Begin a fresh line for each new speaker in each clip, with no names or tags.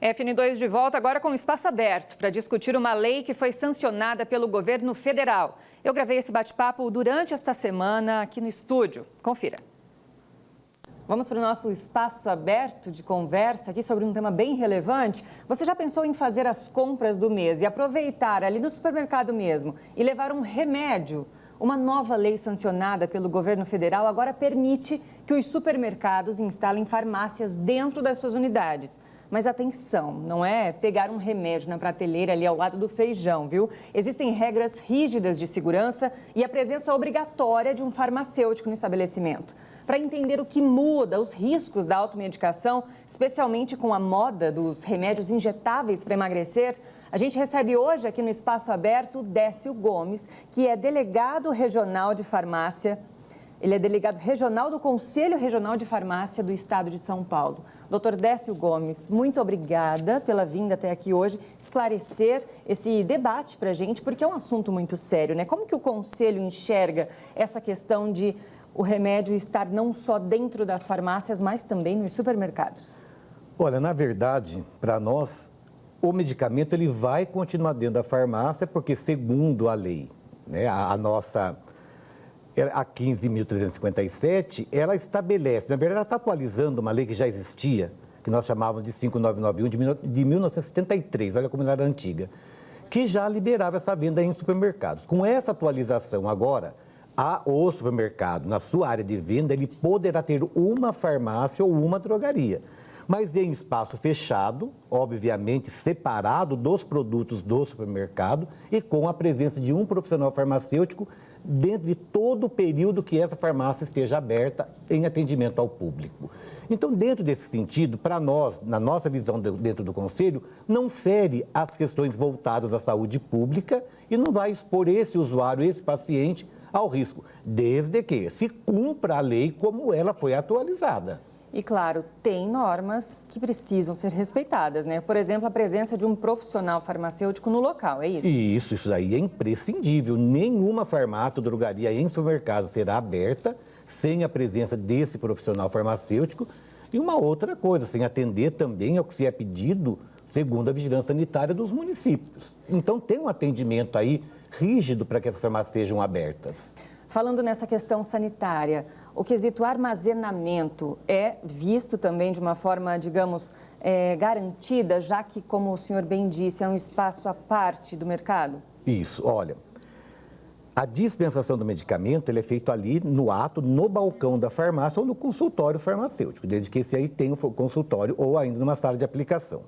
FN2 de volta agora com espaço aberto para discutir uma lei que foi sancionada pelo governo federal. Eu gravei esse bate-papo durante esta semana aqui no estúdio. Confira. Vamos para o nosso espaço aberto de conversa aqui sobre um tema bem relevante. Você já pensou em fazer as compras do mês e aproveitar ali no supermercado mesmo e levar um remédio? Uma nova lei sancionada pelo governo federal agora permite que os supermercados instalem farmácias dentro das suas unidades. Mas atenção, não é pegar um remédio na prateleira ali ao lado do feijão, viu? Existem regras rígidas de segurança e a presença obrigatória de um farmacêutico no estabelecimento. Para entender o que muda, os riscos da automedicação, especialmente com a moda dos remédios injetáveis para emagrecer, a gente recebe hoje aqui no Espaço Aberto Décio Gomes, que é delegado regional de farmácia. Ele é delegado regional do Conselho Regional de Farmácia do Estado de São Paulo. Doutor Décio Gomes, muito obrigada pela vinda até aqui hoje, esclarecer esse debate para a gente, porque é um assunto muito sério, né? Como que o Conselho enxerga essa questão de o remédio estar não só dentro das farmácias, mas também nos supermercados?
Olha, na verdade, para nós, o medicamento ele vai continuar dentro da farmácia, porque segundo a lei, né, a nossa... A 15.357, ela estabelece, na verdade ela está atualizando uma lei que já existia, que nós chamávamos de 5991 de 1973, olha como ela era antiga, que já liberava essa venda em supermercados. Com essa atualização agora, o supermercado, na sua área de venda, ele poderá ter uma farmácia ou uma drogaria, mas em espaço fechado, obviamente separado dos produtos do supermercado e com a presença de um profissional farmacêutico dentro de todo o período que essa farmácia esteja aberta em atendimento ao público. Então, dentro desse sentido, para nós, na nossa visão dentro do Conselho, não fere as questões voltadas à saúde pública e não vai expor esse usuário, esse paciente, ao risco, desde que se cumpra a lei como ela foi atualizada.
E, claro, tem normas que precisam ser respeitadas, né? Por exemplo, a presença de um profissional farmacêutico no local, é isso?
Isso daí é imprescindível. Nenhuma farmácia ou drogaria em supermercado será aberta sem a presença desse profissional farmacêutico. E uma outra coisa, sem atender também ao que se é pedido segundo a vigilância sanitária dos municípios. Então, tem um atendimento aí rígido para que essas farmácias sejam abertas.
Falando nessa questão sanitária, o quesito armazenamento é visto também de uma forma, digamos, garantida, já que, como o senhor bem disse, é um espaço à parte do mercado?
Isso, olha, a dispensação do medicamento ele é feito ali no ato, no balcão da farmácia ou no consultório farmacêutico, desde que esse aí tenha o consultório ou ainda numa sala de aplicação.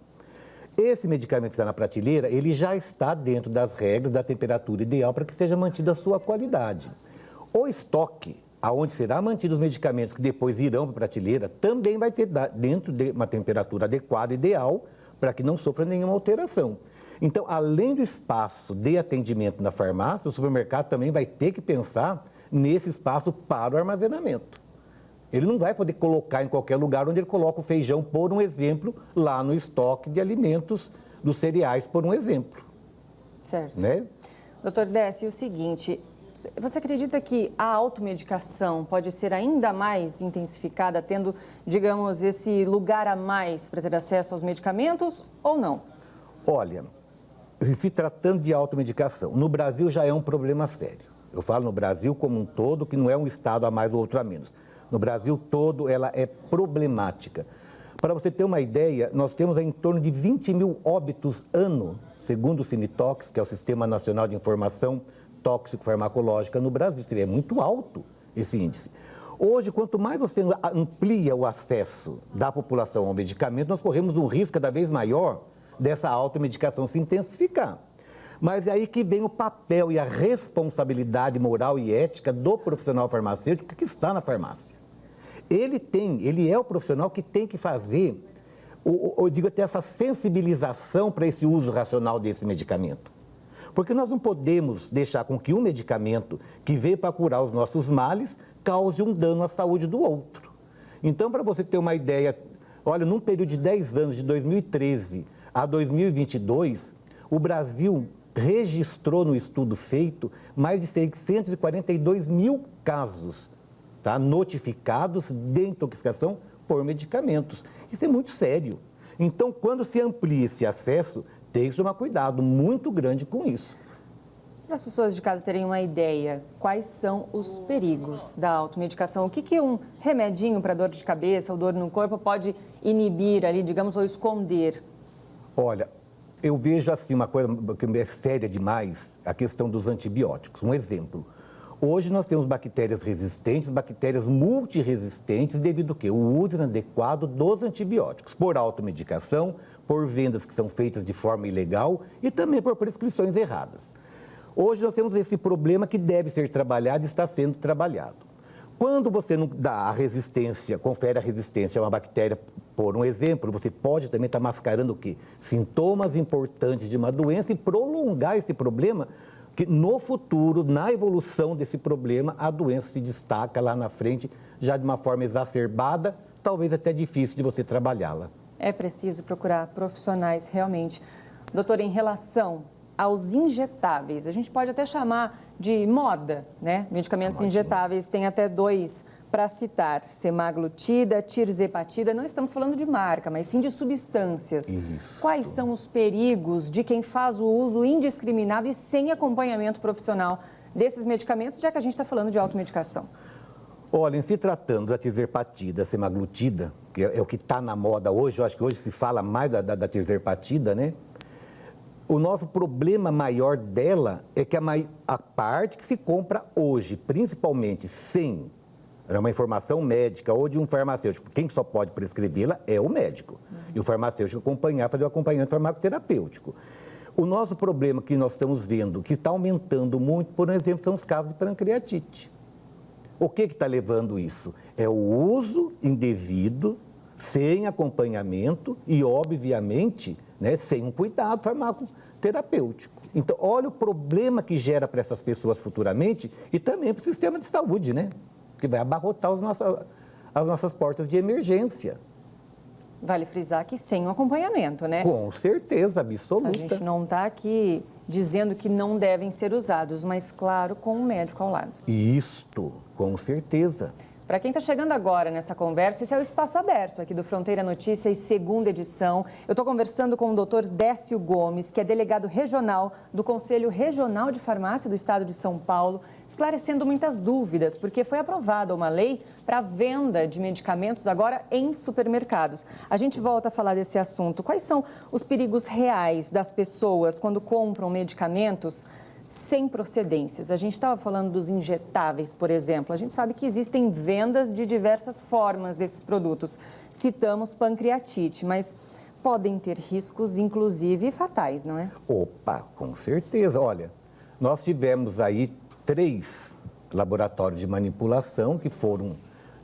Esse medicamento que está na prateleira, ele já está dentro das regras da temperatura ideal para que seja mantida a sua qualidade. O estoque, aonde será mantidos os medicamentos que depois irão para a prateleira, também vai ter dentro de uma temperatura adequada, ideal, para que não sofra nenhuma alteração. Então, além do espaço de atendimento na farmácia, o supermercado também vai ter que pensar nesse espaço para o armazenamento. Ele não vai poder colocar em qualquer lugar onde ele coloca o feijão, por um exemplo, lá no estoque de alimentos, dos cereais, por um exemplo.
Certo.
Né?
Doutor Décio, o seguinte... Você acredita que a automedicação pode ser ainda mais intensificada, tendo, digamos, esse lugar a mais para ter acesso aos medicamentos ou não?
Olha, se tratando de automedicação, no Brasil já é um problema sério. Eu falo no Brasil como um todo, que não é um estado a mais ou outro a menos. No Brasil todo, ela é problemática. Para você ter uma ideia, nós temos em torno de 20 mil óbitos ano, segundo o Cinetox, que é o Sistema Nacional de Informação Tóxico-Farmacológica no Brasil. Seria muito alto esse índice. Hoje, quanto mais você amplia o acesso da população ao medicamento, nós corremos um risco cada vez maior dessa automedicação se intensificar. Mas é aí que vem o papel e a responsabilidade moral e ética do profissional farmacêutico que está na farmácia. Ele é o profissional que tem que fazer, eu digo até essa sensibilização para esse uso racional desse medicamento. Porque nós não podemos deixar com que um medicamento que veio para curar os nossos males cause um dano à saúde do outro. Então, para você ter uma ideia, olha, num período de 10 anos, de 2013 a 2022, o Brasil registrou no estudo feito mais de 642 mil casos, tá, notificados de intoxicação por medicamentos. Isso é muito sério. Então, quando se amplia esse acesso, tem que tomar cuidado muito grande com isso.
Para as pessoas de casa terem uma ideia, quais são os perigos da automedicação? O que um remedinho para dor de cabeça ou dor no corpo pode inibir ali, digamos, ou esconder?
Olha, eu vejo assim uma coisa que é séria demais, a questão dos antibióticos. Um exemplo. Hoje nós temos bactérias resistentes, bactérias multiresistentes, devido ao quê? O uso inadequado dos antibióticos, por automedicação, por vendas que são feitas de forma ilegal e também por prescrições erradas. Hoje nós temos esse problema que deve ser trabalhado e está sendo trabalhado. Quando você não dá a resistência, confere a resistência a uma bactéria, por um exemplo, você pode também estar mascarando o quê? Sintomas importantes de uma doença e prolongar esse problema, que no futuro, na evolução desse problema, a doença se destaca lá na frente, já de uma forma exacerbada, talvez até difícil de você trabalhá-la.
É preciso procurar profissionais realmente. Doutor, em relação aos injetáveis, a gente pode até chamar de moda, né? Medicamentos injetáveis, tem até 2 para citar: semaglutida, tirzepatida. Não estamos falando de marca, mas sim de substâncias.
Isso.
Quais são os perigos de quem faz o uso indiscriminado e sem acompanhamento profissional desses medicamentos, já que a gente está falando de automedicação?
Olha, em se tratando da tirzepatida, semaglutida, que é o que está na moda hoje, eu acho que hoje se fala mais da tirzepatida, né? O nosso problema maior dela é que a parte que se compra hoje, principalmente sem uma informação médica ou de um farmacêutico, quem só pode prescrevê-la é o médico. E o farmacêutico fazer o acompanhamento farmacoterapêutico. O nosso problema que nós estamos vendo, que está aumentando muito, por exemplo, são os casos de pancreatite. O que está levando isso? É o uso indevido, sem acompanhamento e, obviamente, né, sem um cuidado farmacoterapêutico. Então, olha o problema que gera para essas pessoas futuramente e também para o sistema de saúde, né? Que vai abarrotar as nossas portas de emergência.
Vale frisar que sem o acompanhamento, né?
Com certeza, absoluta.
A gente não está aqui dizendo que não devem ser usados, mas, claro, com um médico ao lado.
Isto, com certeza.
Para quem está chegando agora nessa conversa, esse é o Espaço Aberto aqui do Fronteira Notícias, segunda edição. Eu estou conversando com o Dr. Décio Gomes, que é delegado regional do Conselho Regional de Farmácia do Estado de São Paulo, esclarecendo muitas dúvidas, porque foi aprovada uma lei para a venda de medicamentos agora em supermercados. A gente volta a falar desse assunto. Quais são os perigos reais das pessoas quando compram medicamentos sem procedências? A gente estava falando dos injetáveis, por exemplo. A gente sabe que existem vendas de diversas formas desses produtos. Citamos pancreatite, mas podem ter riscos, inclusive fatais, não é?
Opa, com certeza. Olha, nós tivemos aí 3 laboratórios de manipulação que foram,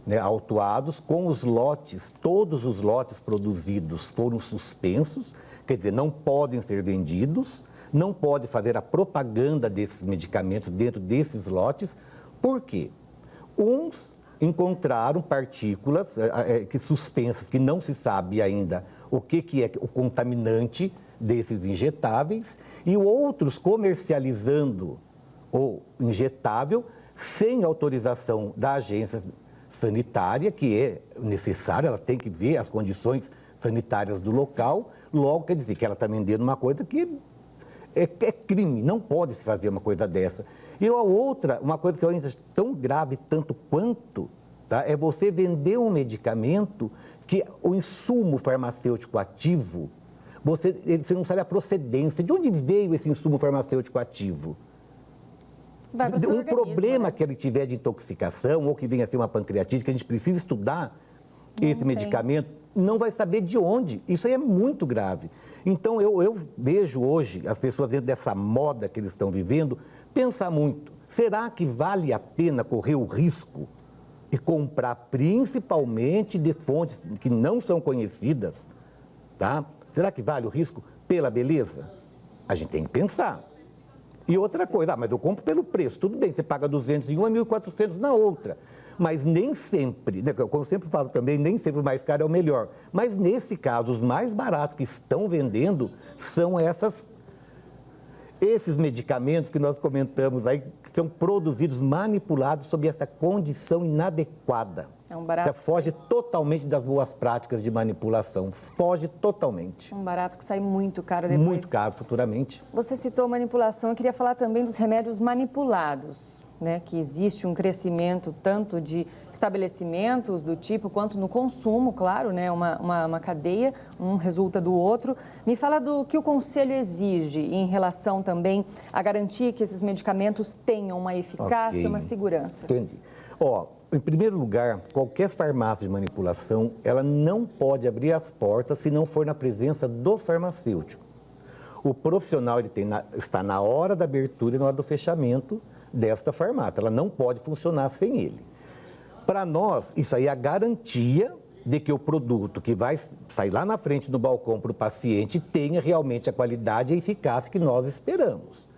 né, autuados com os lotes, todos os lotes produzidos foram suspensos, quer dizer, não podem ser vendidos. Não pode fazer a propaganda desses medicamentos dentro desses lotes. Por quê? Uns encontraram partículas suspensas, que não se sabe ainda o que é o contaminante desses injetáveis, e outros comercializando o injetável sem autorização da agência sanitária, que é necessária, ela tem que ver as condições sanitárias do local. Logo, quer dizer que ela está vendendo uma coisa que é crime, não pode se fazer uma coisa dessa. E a outra, uma coisa que eu ainda acho tão grave tanto quanto, tá, é você vender um medicamento que o insumo farmacêutico ativo, você não sabe a procedência, de onde veio esse insumo farmacêutico ativo.
Vai para o seu organismo,
problema, né, que ele tiver de intoxicação ou que venha a ser uma pancreatite, que a gente precisa estudar esse medicamento, não vai saber de onde. Isso aí é muito grave. Então, eu vejo hoje as pessoas dentro dessa moda que eles estão vivendo, pensar muito, será que vale a pena correr o risco e comprar principalmente de fontes que não são conhecidas, tá? Será que vale o risco pela beleza? A gente tem que pensar. E outra coisa, mas eu compro pelo preço, tudo bem, você paga 200 em uma e 1.400 na outra. Mas nem sempre, né, como eu sempre falo também, nem sempre o mais caro é o melhor. Mas nesse caso, os mais baratos que estão vendendo são esses medicamentos que nós comentamos aí, que são produzidos, manipulados sob essa condição inadequada.
É um barato.
Foge totalmente das boas práticas de manipulação. Foge totalmente.
Um barato que sai muito caro depois.
Muito caro futuramente.
Você citou manipulação, eu queria falar também dos remédios manipulados, né? Que existe um crescimento tanto de estabelecimentos do tipo, quanto no consumo, claro, né? Uma cadeia, um resulta do outro. Me fala do que o Conselho exige em relação também à garantia que esses medicamentos tenham uma eficácia, uma segurança.
Entendi. Em primeiro lugar, qualquer farmácia de manipulação, ela não pode abrir as portas se não for na presença do farmacêutico. O profissional está na hora da abertura e na hora do fechamento desta farmácia. Ela não pode funcionar sem ele. Para nós, isso aí é a garantia de que o produto que vai sair lá na frente do balcão para o paciente tenha realmente a qualidade e a eficácia que nós esperamos.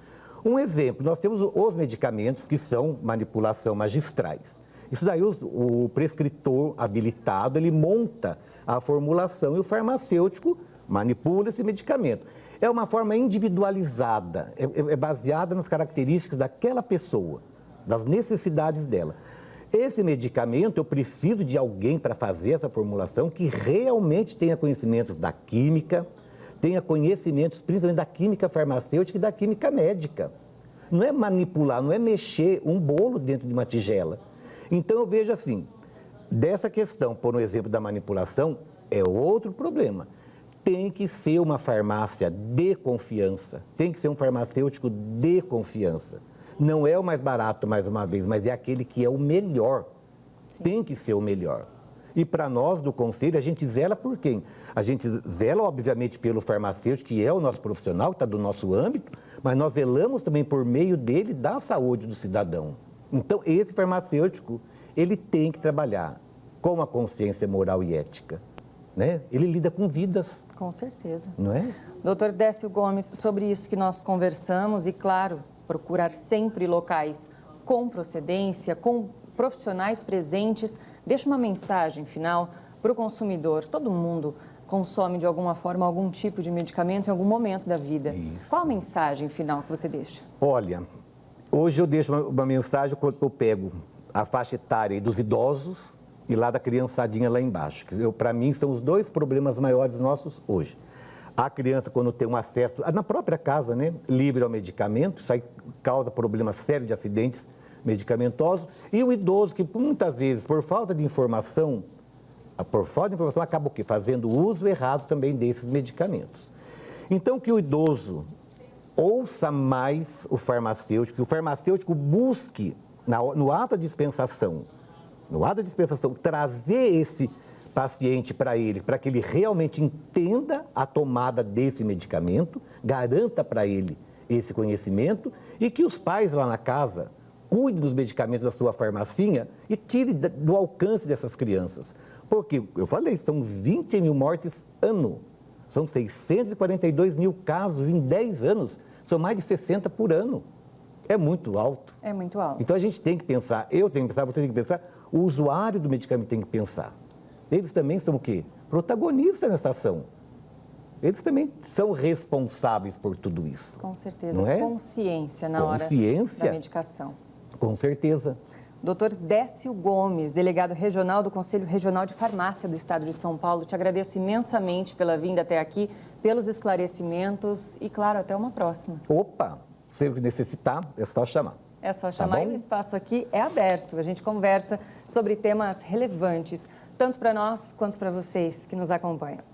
Um exemplo, nós temos os medicamentos que são manipulação magistrais. Isso daí o prescritor habilitado, ele monta a formulação e o farmacêutico manipula esse medicamento. É uma forma individualizada, é baseada nas características daquela pessoa, das necessidades dela. Esse medicamento, eu preciso de alguém para fazer essa formulação que realmente tenha conhecimentos da química, tenha conhecimentos principalmente da química farmacêutica e da química médica. Não é manipular, não é mexer um bolo dentro de uma tigela. Então, eu vejo assim, dessa questão, por um exemplo da manipulação, é outro problema. Tem que ser uma farmácia de confiança, tem que ser um farmacêutico de confiança. Não é o mais barato, mais uma vez, mas é aquele que é o melhor. Sim. Tem que ser o melhor. E para nós do Conselho, a gente zela por quem? A gente zela, obviamente, pelo farmacêutico, que é o nosso profissional, que está do nosso âmbito, mas nós zelamos também por meio dele da saúde do cidadão. Então, esse farmacêutico, ele tem que trabalhar com a consciência moral e ética, né? Ele lida com vidas.
Com certeza.
Não é?
Doutor Décio Gomes, sobre isso que nós conversamos e, claro, procurar sempre locais com procedência, com profissionais presentes, deixa uma mensagem final para o consumidor. Todo mundo consome, de alguma forma, algum tipo de medicamento em algum momento da vida.
Isso.
Qual a mensagem final que você deixa?
Olha, hoje eu deixo uma mensagem quando eu pego a faixa etária dos idosos e lá da criançadinha lá embaixo. Para mim, são os dois problemas maiores nossos hoje. A criança, quando tem um acesso, na própria casa, né, livre ao medicamento, isso aí causa problemas sérios de acidentes medicamentosos. E o idoso, que muitas vezes, por falta de informação, acaba o quê? Fazendo uso errado também desses medicamentos. Então, que o idoso ouça mais o farmacêutico, que o farmacêutico busque, no ato da dispensação, trazer esse paciente para ele, para que ele realmente entenda a tomada desse medicamento, garanta para ele esse conhecimento e que os pais lá na casa cuidem dos medicamentos da sua farmacinha e tire do alcance dessas crianças. Porque, eu falei, são 20 mil mortes ano, são 642 mil casos em 10 anos, são mais de 60 por ano. É muito alto.
É muito alto.
Então a gente tem que pensar, eu tenho que pensar, você tem que pensar, o usuário do medicamento tem que pensar. Eles também são o quê? Protagonistas nessa ação. Eles também são responsáveis por tudo isso.
Com certeza.
Não é?
Consciência na hora da medicação.
Com certeza.
Doutor Décio Gomes, delegado regional do Conselho Regional de Farmácia do Estado de São Paulo, te agradeço imensamente pela vinda até aqui, pelos esclarecimentos e, claro, até uma próxima.
Opa, sempre que necessitar, é só chamar.
É só chamar e o espaço aqui é aberto. A gente conversa sobre temas relevantes, tanto para nós quanto para vocês que nos acompanham.